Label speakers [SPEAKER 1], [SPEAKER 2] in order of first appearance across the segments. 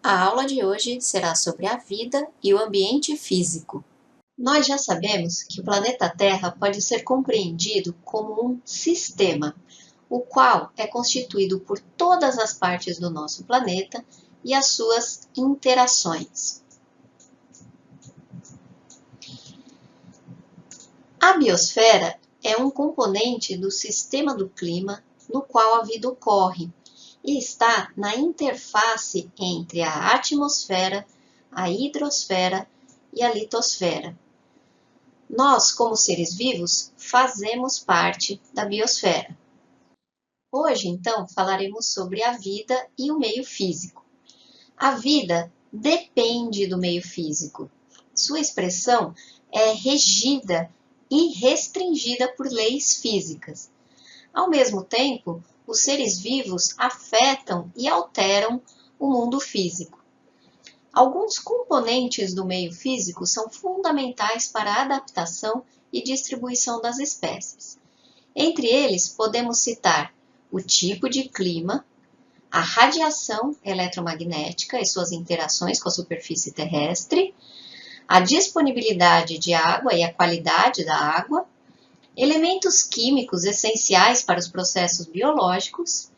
[SPEAKER 1] A aula de hoje será sobre a vida e o ambiente físico. Nós já sabemos que o planeta Terra pode ser compreendido como um sistema, o qual é constituído por todas as partes do nosso planeta e as suas interações. A biosfera é um componente do sistema do clima no qual a vida ocorre e está na interface entre a atmosfera, a hidrosfera e a litosfera. Nós, como seres vivos, fazemos parte da biosfera. Hoje, então, falaremos sobre a vida e o meio físico. A vida depende do meio físico. Sua expressão é regida e restringida por leis físicas. Ao mesmo tempo, os seres vivos afetam e alteram o mundo físico. Alguns componentes do meio físico são fundamentais para a adaptação e distribuição das espécies. Entre eles, podemos citar o tipo de clima, a radiação eletromagnética e suas interações com a superfície terrestre, a disponibilidade de água e a qualidade da água, elementos químicos essenciais para os processos biológicos,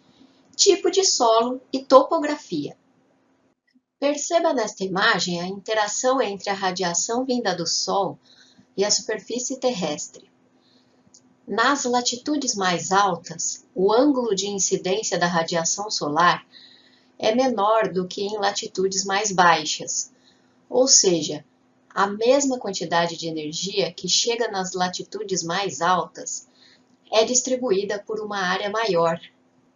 [SPEAKER 1] tipo de solo e topografia. Perceba nesta imagem a interação entre a radiação vinda do Sol e a superfície terrestre. Nas latitudes mais altas, o ângulo de incidência da radiação solar é menor do que em latitudes mais baixas, ou seja, a mesma quantidade de energia que chega nas latitudes mais altas é distribuída por uma área maior,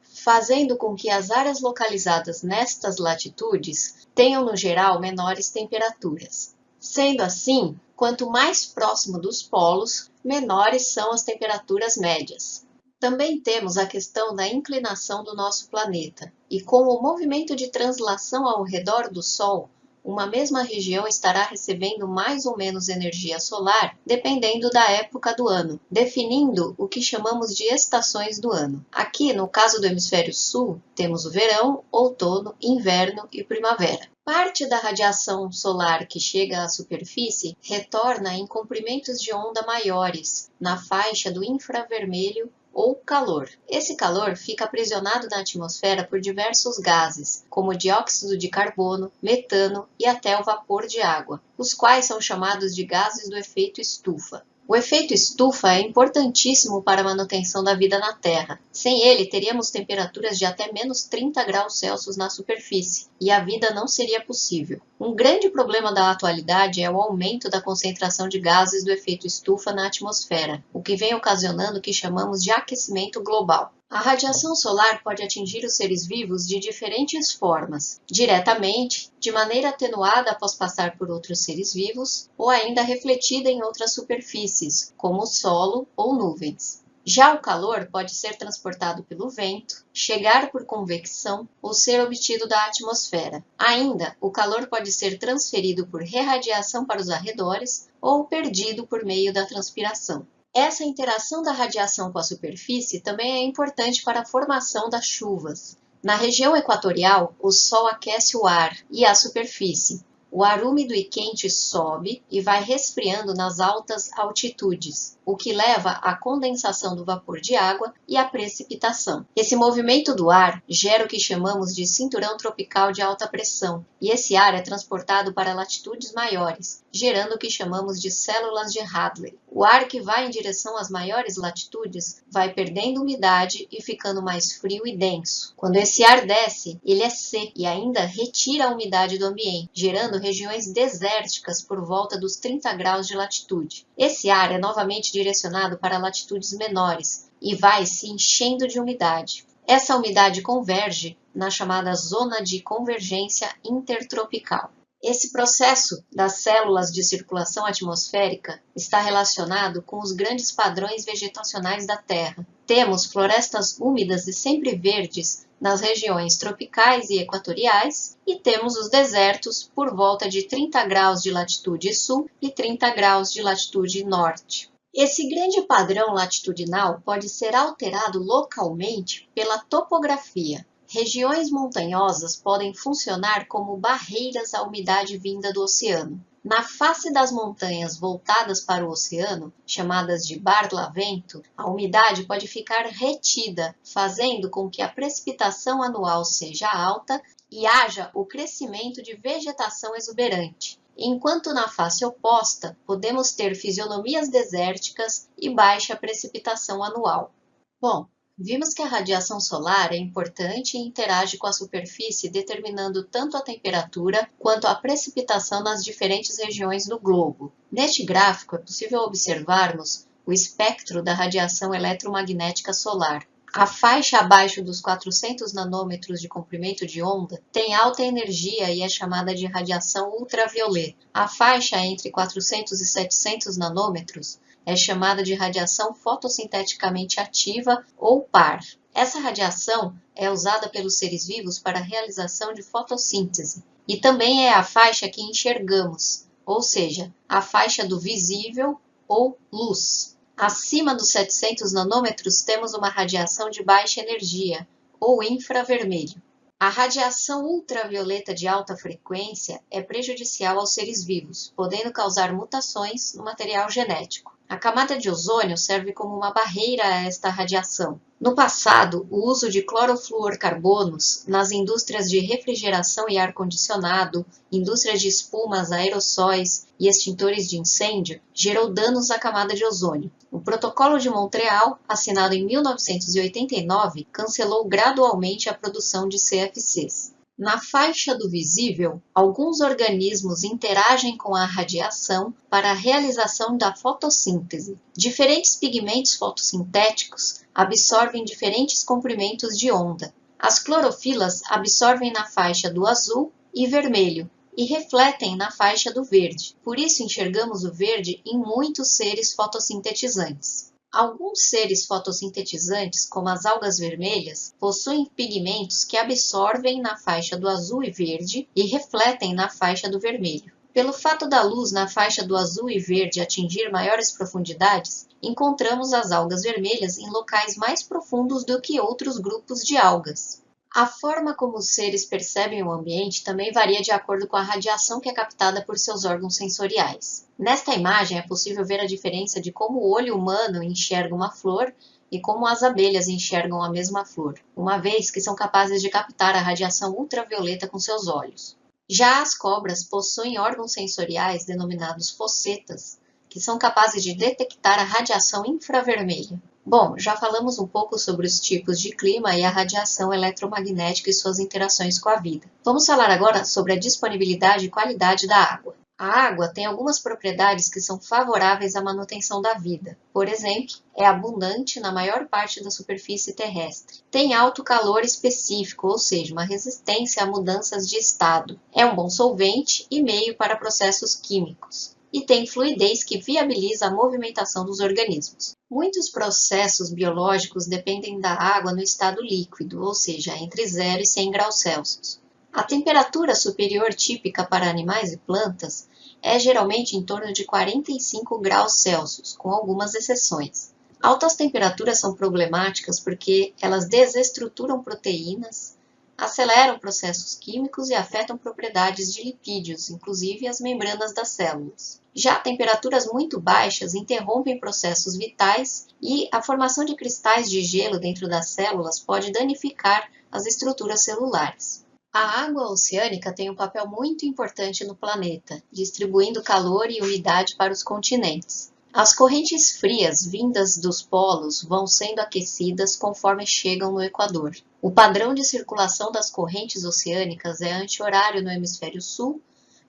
[SPEAKER 1] fazendo com que as áreas localizadas nestas latitudes tenham, no geral, menores temperaturas. Sendo assim, quanto mais próximo dos polos, menores são as temperaturas médias. Também temos a questão da inclinação do nosso planeta, e com o movimento de translação ao redor do Sol, uma mesma região estará recebendo mais ou menos energia solar, dependendo da época do ano, definindo o que chamamos de estações do ano. Aqui, no caso do hemisfério sul, temos o verão, outono, inverno e primavera. Parte da radiação solar que chega à superfície retorna em comprimentos de onda maiores, na faixa do infravermelho ou calor. Esse calor fica aprisionado na atmosfera por diversos gases, como dióxido de carbono, metano e até o vapor de água, os quais são chamados de gases do efeito estufa. O efeito estufa é importantíssimo para a manutenção da vida na Terra. Sem ele, teríamos temperaturas de até menos 30 graus Celsius na superfície, e a vida não seria possível. Um grande problema da atualidade é o aumento da concentração de gases do efeito estufa na atmosfera, o que vem ocasionando o que chamamos de aquecimento global. A radiação solar pode atingir os seres vivos de diferentes formas, diretamente, de maneira atenuada após passar por outros seres vivos, ou ainda refletida em outras superfícies, como o solo ou nuvens. Já o calor pode ser transportado pelo vento, chegar por convecção ou ser obtido da atmosfera. Ainda, o calor pode ser transferido por radiação para os arredores ou perdido por meio da transpiração. Essa interação da radiação com a superfície também é importante para a formação das chuvas. Na região equatorial, o Sol aquece o ar e a superfície. O ar úmido e quente sobe e vai resfriando nas altas altitudes, o que leva à condensação do vapor de água e à precipitação. Esse movimento do ar gera o que chamamos de cinturão tropical de alta pressão, e esse ar é transportado para latitudes maiores, gerando o que chamamos de células de Hadley. O ar que vai em direção às maiores latitudes vai perdendo umidade e ficando mais frio e denso. Quando esse ar desce, ele é seco e ainda retira a umidade do ambiente, gerando regiões desérticas por volta dos 30 graus de latitude. Esse ar é novamente direcionado para latitudes menores e vai se enchendo de umidade. Essa umidade converge na chamada zona de convergência intertropical. Esse processo das células de circulação atmosférica está relacionado com os grandes padrões vegetacionais da Terra. Temos florestas úmidas e sempre verdes nas regiões tropicais e equatoriais, e temos os desertos por volta de 30 graus de latitude sul e 30 graus de latitude norte. Esse grande padrão latitudinal pode ser alterado localmente pela topografia, Regiões montanhosas podem funcionar como barreiras à umidade vinda do oceano. Na face das montanhas voltadas para o oceano, chamadas de barlavento, a umidade pode ficar retida, fazendo com que a precipitação anual seja alta e haja o crescimento de vegetação exuberante. Enquanto na face oposta, podemos ter fisionomias desérticas e baixa precipitação anual. Bom, vimos que a radiação solar é importante e interage com a superfície, determinando tanto a temperatura quanto a precipitação nas diferentes regiões do globo. Neste gráfico, é possível observarmos o espectro da radiação eletromagnética solar. A faixa abaixo dos 400 nanômetros de comprimento de onda tem alta energia e é chamada de radiação ultravioleta. A faixa entre 400 e 700 nanômetros é chamada de radiação fotossinteticamente ativa ou PAR. Essa radiação é usada pelos seres vivos para a realização de fotossíntese e também é a faixa que enxergamos, ou seja, a faixa do visível ou luz. Acima dos 700 nanômetros temos uma radiação de baixa energia, ou infravermelho. A radiação ultravioleta de alta frequência é prejudicial aos seres vivos, podendo causar mutações no material genético. A camada de ozônio serve como uma barreira a esta radiação. No passado, o uso de clorofluorcarbonos nas indústrias de refrigeração e ar-condicionado, indústrias de espumas, aerossóis e extintores de incêndio gerou danos à camada de ozônio. O Protocolo de Montreal, assinado em 1989, cancelou gradualmente a produção de CFCs. Na faixa do visível, alguns organismos interagem com a radiação para a realização da fotossíntese. Diferentes pigmentos fotossintéticos absorvem diferentes comprimentos de onda. As clorofilas absorvem na faixa do azul e vermelho e refletem na faixa do verde. Por isso enxergamos o verde em muitos seres fotossintetizantes. Alguns seres fotossintetizantes, como as algas vermelhas, possuem pigmentos que absorvem na faixa do azul e verde e refletem na faixa do vermelho. Pelo fato da luz na faixa do azul e verde atingir maiores profundidades, encontramos as algas vermelhas em locais mais profundos do que outros grupos de algas. A forma como os seres percebem o ambiente também varia de acordo com a radiação que é captada por seus órgãos sensoriais. Nesta imagem é possível ver a diferença de como o olho humano enxerga uma flor e como as abelhas enxergam a mesma flor, uma vez que são capazes de captar a radiação ultravioleta com seus olhos. Já as cobras possuem órgãos sensoriais denominados fossetas, que são capazes de detectar a radiação infravermelha. Bom, já falamos um pouco sobre os tipos de clima e a radiação eletromagnética e suas interações com a vida. Vamos falar agora sobre a disponibilidade e qualidade da água. A água tem algumas propriedades que são favoráveis à manutenção da vida. Por exemplo, é abundante na maior parte da superfície terrestre. Tem alto calor específico, ou seja, uma resistência a mudanças de estado. É um bom solvente e meio para processos químicos. E tem fluidez que viabiliza a movimentação dos organismos. Muitos processos biológicos dependem da água no estado líquido, ou seja, entre 0 e 100 graus Celsius. A temperatura superior típica para animais e plantas é geralmente em torno de 45 graus Celsius, com algumas exceções. Altas temperaturas são problemáticas porque elas desestruturam proteínas, aceleram processos químicos e afetam propriedades de lipídios, inclusive as membranas das células. Já temperaturas muito baixas interrompem processos vitais e a formação de cristais de gelo dentro das células pode danificar as estruturas celulares. A água oceânica tem um papel muito importante no planeta, distribuindo calor e umidade para os continentes. As correntes frias vindas dos polos vão sendo aquecidas conforme chegam no Equador. O padrão de circulação das correntes oceânicas é anti-horário no hemisfério sul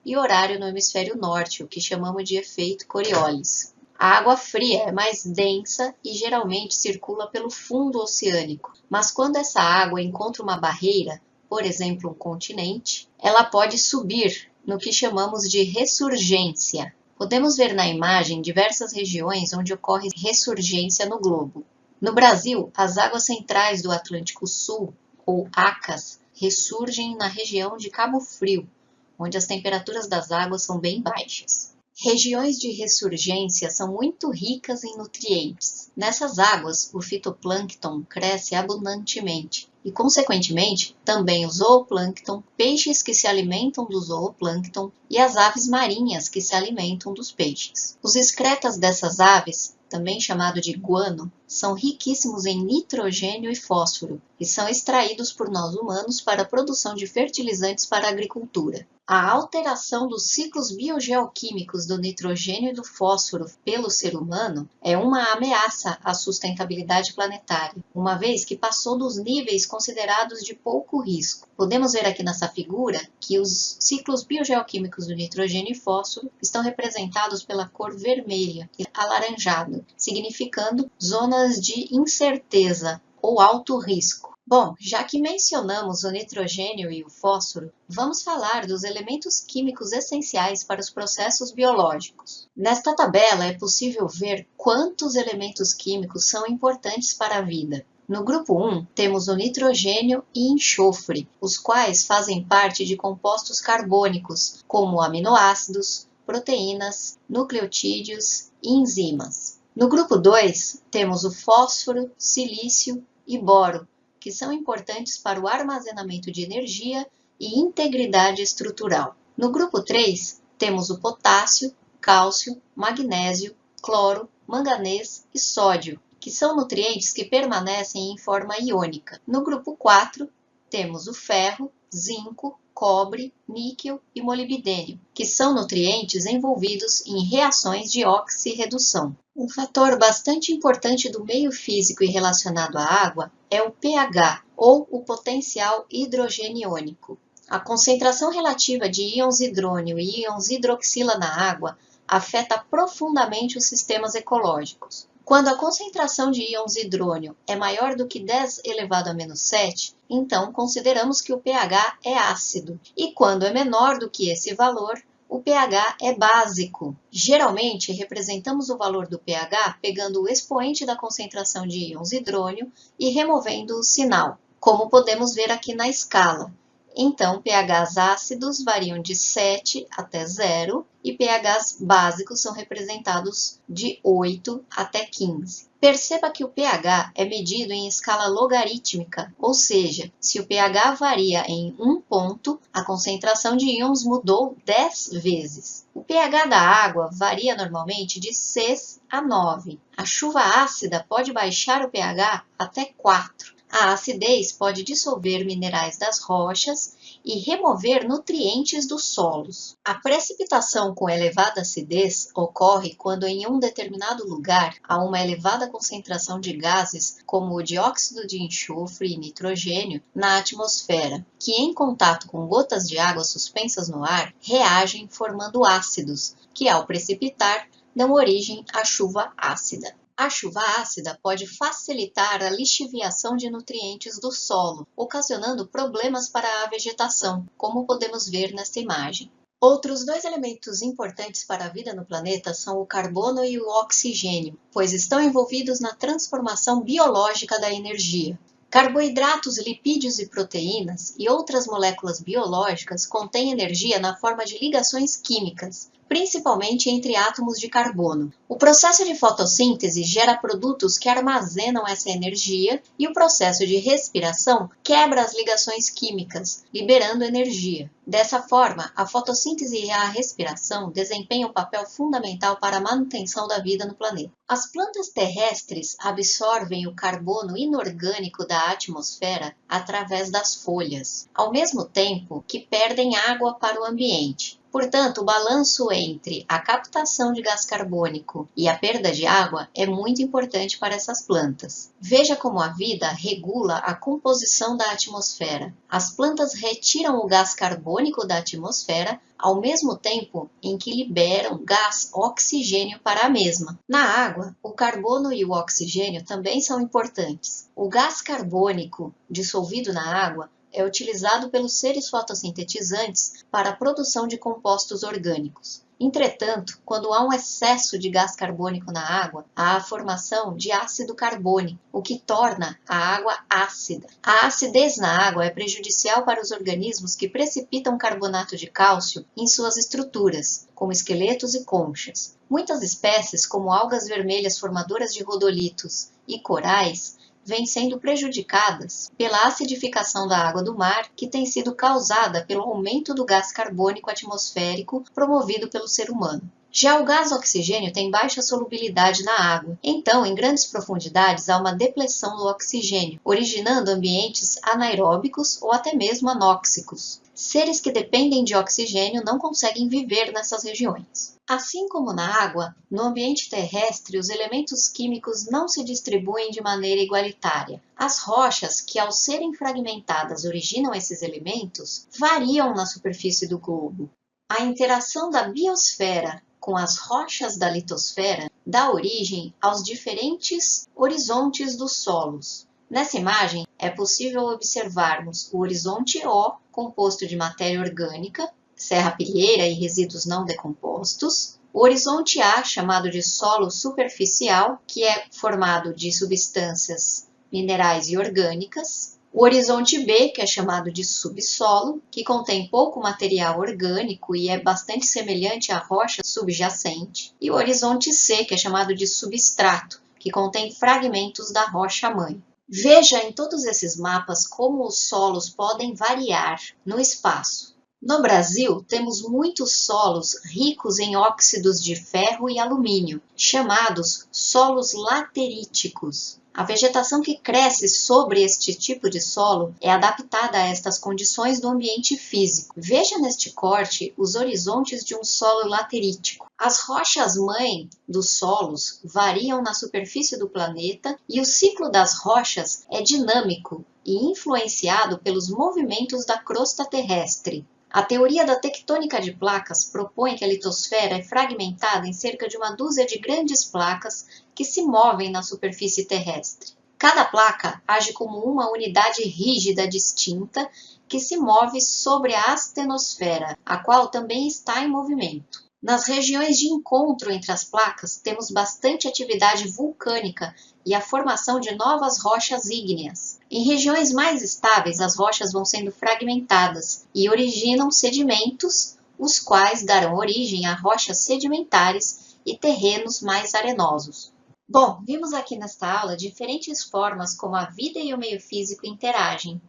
[SPEAKER 1] e horário no hemisfério norte, o que chamamos de efeito Coriolis. A água fria é mais densa e geralmente circula pelo fundo oceânico, mas quando essa água encontra uma barreira, por exemplo, um continente, ela pode subir no que chamamos de ressurgência. Podemos ver na imagem diversas regiões onde ocorre ressurgência no globo. No Brasil, as águas centrais do Atlântico Sul, ou ACAS, ressurgem na região de Cabo Frio, onde as temperaturas das águas são bem baixas. Regiões de ressurgência são muito ricas em nutrientes. Nessas águas, o fitoplâncton cresce abundantemente e, consequentemente, também o zooplâncton, peixes que se alimentam do zooplâncton e as aves marinhas que se alimentam dos peixes. Os excretas dessas aves, também chamado de guano, são riquíssimos em nitrogênio e fósforo e são extraídos por nós humanos para a produção de fertilizantes para a agricultura. A alteração dos ciclos biogeoquímicos do nitrogênio e do fósforo pelo ser humano é uma ameaça à sustentabilidade planetária, uma vez que passou dos níveis considerados de pouco risco. Podemos ver aqui nessa figura que os ciclos biogeoquímicos do nitrogênio e fósforo estão representados pela cor vermelha e alaranjado, significando zonas de incerteza ou alto risco. Bom, já que mencionamos o nitrogênio e o fósforo, vamos falar dos elementos químicos essenciais para os processos biológicos. Nesta tabela é possível ver quantos elementos químicos são importantes para a vida. No grupo 1, temos o nitrogênio e enxofre, os quais fazem parte de compostos carbônicos, como aminoácidos, proteínas, nucleotídeos e enzimas. No grupo 2, temos o fósforo, silício e boro, que são importantes para o armazenamento de energia e integridade estrutural. No grupo 3, temos o potássio, cálcio, magnésio, cloro, manganês e sódio, que são nutrientes que permanecem em forma iônica. No grupo 4, temos o ferro, zinco, cobre, níquel e molibdênio, que são nutrientes envolvidos em reações de oxirredução. Um fator bastante importante do meio físico e relacionado à água é o pH, ou o potencial hidrogeniônico. A concentração relativa de íons hidrônio e íons hidroxila na água afeta profundamente os sistemas ecológicos. Quando a concentração de íons hidrônio é maior do que 10 elevado a menos 7, então consideramos que o pH é ácido, e quando é menor do que esse valor, o pH é básico. Geralmente, representamos o valor do pH pegando o expoente da concentração de íons hidrônio e removendo o sinal, como podemos ver aqui na escala. Então, pHs ácidos variam de 7 até 0 e pHs básicos são representados de 8 até 15. Perceba que o pH é medido em escala logarítmica, ou seja, se o pH varia em 1 ponto, a concentração de íons mudou 10 vezes. O pH da água varia normalmente de 6 a 9. A chuva ácida pode baixar o pH até 4. A acidez pode dissolver minerais das rochas e remover nutrientes dos solos. A precipitação com elevada acidez ocorre quando em um determinado lugar há uma elevada concentração de gases como o dióxido de enxofre e nitrogênio na atmosfera, que em contato com gotas de água suspensas no ar reagem formando ácidos, que ao precipitar dão origem à chuva ácida. A chuva ácida pode facilitar a lixiviação de nutrientes do solo, ocasionando problemas para a vegetação, como podemos ver nesta imagem. Outros dois elementos importantes para a vida no planeta são o carbono e o oxigênio, pois estão envolvidos na transformação biológica da energia. Carboidratos, lipídios e proteínas e outras moléculas biológicas contêm energia na forma de ligações químicas, principalmente entre átomos de carbono. O processo de fotossíntese gera produtos que armazenam essa energia e o processo de respiração quebra as ligações químicas, liberando energia. Dessa forma, a fotossíntese e a respiração desempenham um papel fundamental para a manutenção da vida no planeta. As plantas terrestres absorvem o carbono inorgânico da atmosfera através das folhas, ao mesmo tempo que perdem água para o ambiente. Portanto, o balanço entre a captação de gás carbônico e a perda de água é muito importante para essas plantas. Veja como a vida regula a composição da atmosfera. As plantas retiram o gás carbônico da atmosfera ao mesmo tempo em que liberam gás oxigênio para a mesma. Na água, o carbono e o oxigênio também são importantes. O gás carbônico dissolvido na água é utilizado pelos seres fotossintetizantes para a produção de compostos orgânicos. Entretanto, quando há um excesso de gás carbônico na água, há a formação de ácido carbônico, o que torna a água ácida. A acidez na água é prejudicial para os organismos que precipitam carbonato de cálcio em suas estruturas, como esqueletos e conchas. Muitas espécies, como algas vermelhas formadoras de rodolitos e corais, vêm sendo prejudicadas pela acidificação da água do mar, que tem sido causada pelo aumento do gás carbônico atmosférico promovido pelo ser humano. Já o gás oxigênio tem baixa solubilidade na água, então em grandes profundidades há uma depressão do oxigênio, originando ambientes anaeróbicos ou até mesmo anóxicos. Seres que dependem de oxigênio não conseguem viver nessas regiões. Assim como na água, no ambiente terrestre os elementos químicos não se distribuem de maneira igualitária. As rochas, que ao serem fragmentadas originam esses elementos, variam na superfície do globo. A interação da biosfera com as rochas da litosfera dá origem aos diferentes horizontes dos solos. Nessa imagem, é possível observarmos o horizonte O, composto de matéria orgânica, serrapilheira e resíduos não decompostos, o horizonte A, chamado de solo superficial, que é formado de substâncias minerais e orgânicas, o horizonte B, que é chamado de subsolo, que contém pouco material orgânico e é bastante semelhante à rocha subjacente, e o horizonte C, que é chamado de substrato, que contém fragmentos da rocha-mãe. Veja em todos esses mapas como os solos podem variar no espaço. No Brasil, temos muitos solos ricos em óxidos de ferro e alumínio, chamados solos lateríticos. A vegetação que cresce sobre este tipo de solo é adaptada a estas condições do ambiente físico. Veja neste corte os horizontes de um solo laterítico. As rochas-mãe dos solos variam na superfície do planeta e o ciclo das rochas é dinâmico e influenciado pelos movimentos da crosta terrestre. A teoria da tectônica de placas propõe que a litosfera é fragmentada em cerca de uma dúzia de grandes placas que se movem na superfície terrestre. Cada placa age como uma unidade rígida distinta que se move sobre a astenosfera, a qual também está em movimento. Nas regiões de encontro entre as placas, temos bastante atividade vulcânica e a formação de novas rochas ígneas. Em regiões mais estáveis, as rochas vão sendo fragmentadas e originam sedimentos, os quais darão origem a rochas sedimentares e terrenos mais arenosos. Bom, vimos aqui nesta aula diferentes formas como a vida e o meio físico interagem.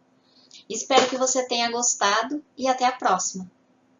[SPEAKER 1] Espero que você tenha gostado e até a próxima!